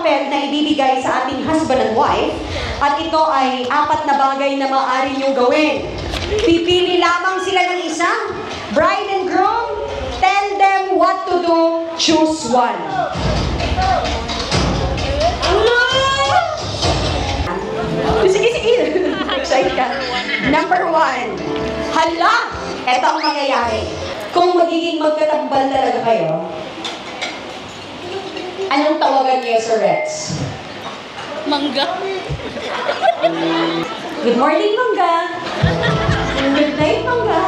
papel na ibibigay sa ating husband and wife. At ito ay 4 na bagay na maaari niyong gawin. Pipili lamang sila ng isa. Bride and groom, tell them what to do. Choose one. Sige, sige. Excited ka. Number 1. Hala! Ito ang mangyayari. Kung magiging magkatambal talaga kayo, anong tawagan niyo, Sir Rex? Mangga. Good morning, Mangga. Good night, Mangga.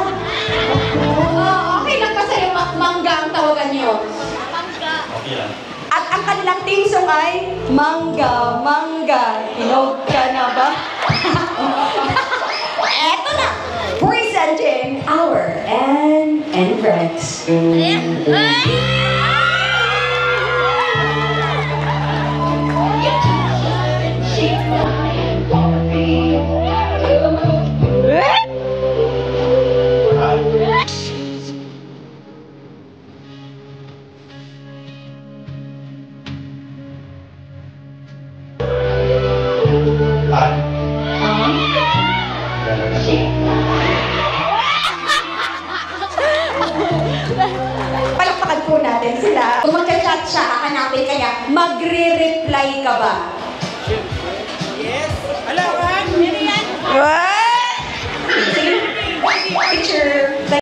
Okay lang pa sa'yo, Mangga ang tawagan niyo. Mangga. Okay lang. At ang kanilang team song ay Mangga, Mangga, hinog ka na ba? Eto na! Presenting our Ann and Rex. Palakpakan po natin sila. Kung magka-chat siya, hahanapin kaya, magre-reply ka ba? Yes! Alawan! Ano yan? Sige, picture.